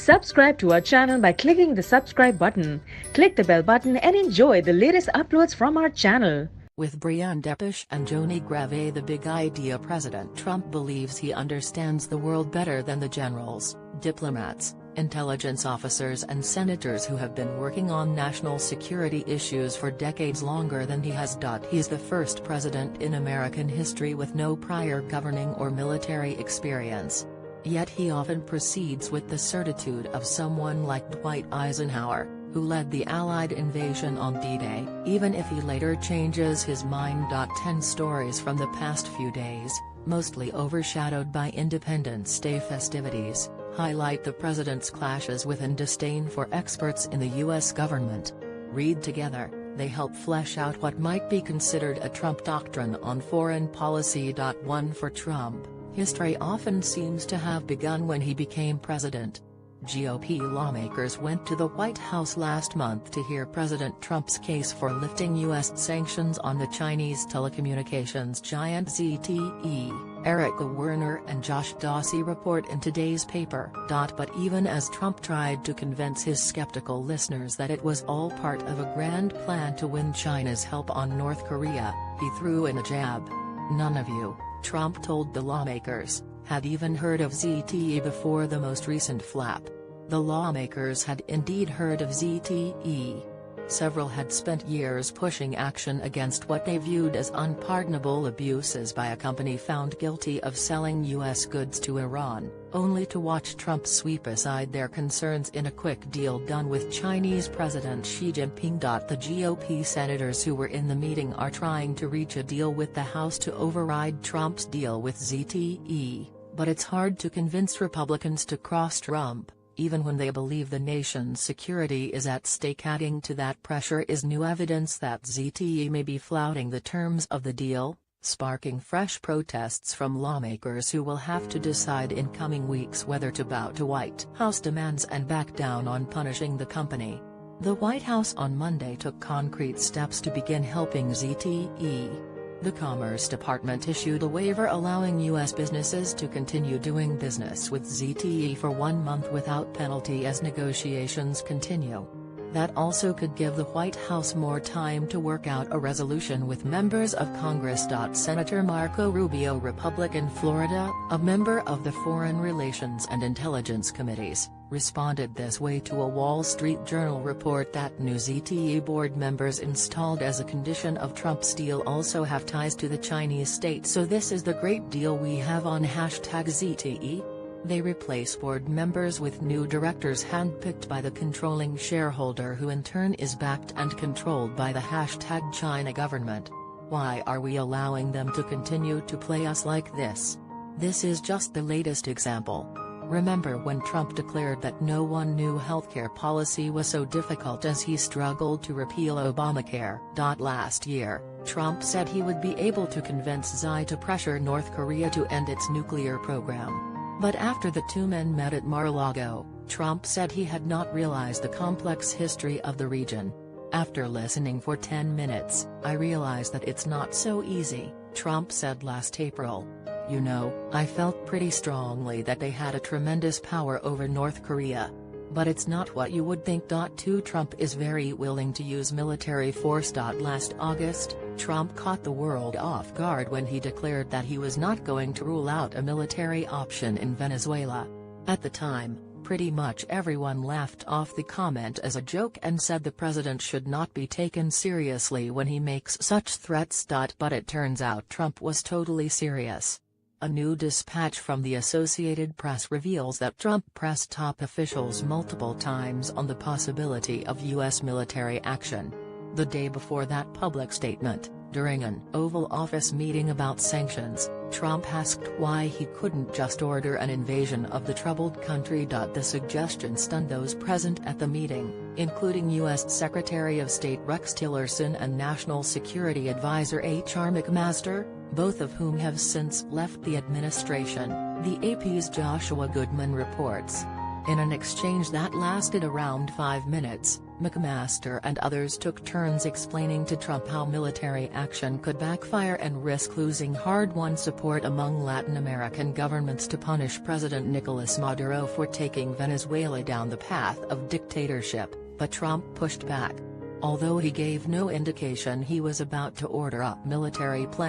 Subscribe to our channel by clicking the subscribe button. Click the bell button and enjoy the latest uploads from our channel. With Brian Depeche and Joni Grave, the big idea: President Trump believes he understands the world better than the generals, diplomats, intelligence officers and senators who have been working on national security issues for decades longer than he has. He's the first president in American history with no prior governing or military experience. Yet he often proceeds with the certitude of someone like Dwight Eisenhower, who led the Allied invasion on D-Day, even if he later changes his mind. 10 stories from the past few days, mostly overshadowed by Independence Day festivities, highlight the president's clashes with and disdain for experts in the U.S. government. Read together, they help flesh out what might be considered a Trump doctrine on foreign policy. 1 For Trump, history often seems to have begun when he became president. GOP lawmakers went to the White House last month to hear President Trump's case for lifting U.S. sanctions on the Chinese telecommunications giant ZTE, Erica Werner and Josh Dawsey report in today's paper. But even as Trump tried to convince his skeptical listeners that it was all part of a grand plan to win China's help on North Korea, he threw in a jab. None of you, Trump told the lawmakers, had even heard of ZTE before the most recent flap. The lawmakers had indeed heard of ZTE. Several had spent years pushing action against what they viewed as unpardonable abuses by a company found guilty of selling U.S. goods to Iran, only to watch Trump sweep aside their concerns in a quick deal done with Chinese President Xi Jinping. The GOP senators who were in the meeting are trying to reach a deal with the House to override Trump's deal with ZTE, but it's hard to convince Republicans to cross Trump, even when they believe the nation's security is at stake. Adding to that pressure is new evidence that ZTE may be flouting the terms of the deal, sparking fresh protests from lawmakers who will have to decide in coming weeks whether to bow to White House demands and back down on punishing the company. The White House on Monday took concrete steps to begin helping ZTE. The Commerce Department issued a waiver allowing U.S. businesses to continue doing business with ZTE for 1 month without penalty as negotiations continue. That also could give the White House more time to work out a resolution with members of Congress. Senator Marco Rubio, Republican Florida, a member of the Foreign Relations and Intelligence Committees, responded this way to a Wall Street Journal report that new ZTE board members installed as a condition of Trump's deal also have ties to the Chinese state. So this is the great deal we have on #ZTE? They replace board members with new directors handpicked by the controlling shareholder, who in turn is backed and controlled by the #China government. Why are we allowing them to continue to play us like this? This is just the latest example. Remember when Trump declared that no one knew healthcare policy was so difficult as he struggled to repeal Obamacare? Last year, Trump said he would be able to convince Xi to pressure North Korea to end its nuclear program. But after the two men met at Mar-a-Lago, Trump said he had not realized the complex history of the region. After listening for 10 minutes, I realized that it's not so easy, Trump said last April. You know, I felt pretty strongly that they had a tremendous power over North Korea. But it's not what you would think. 2 Trump is very willing to use military force. Last August, Trump caught the world off guard when he declared that he was not going to rule out a military option in Venezuela. At the time, pretty much everyone laughed off the comment as a joke and said the president should not be taken seriously when he makes such threats. But it turns out Trump was totally serious. A new dispatch from the Associated Press reveals that Trump pressed top officials multiple times on the possibility of U.S. military action. The day before that public statement, during an Oval Office meeting about sanctions, Trump asked why he couldn't just order an invasion of the troubled country. The suggestion stunned those present at the meeting, including U.S. Secretary of State Rex Tillerson and National Security Advisor H.R. McMaster, both of whom have since left the administration, the AP's Joshua Goodman reports. In an exchange that lasted around 5 minutes, McMaster and others took turns explaining to Trump how military action could backfire and risk losing hard-won support among Latin American governments to punish President Nicolas Maduro for taking Venezuela down the path of dictatorship, but Trump pushed back. Although he gave no indication he was about to order up military plans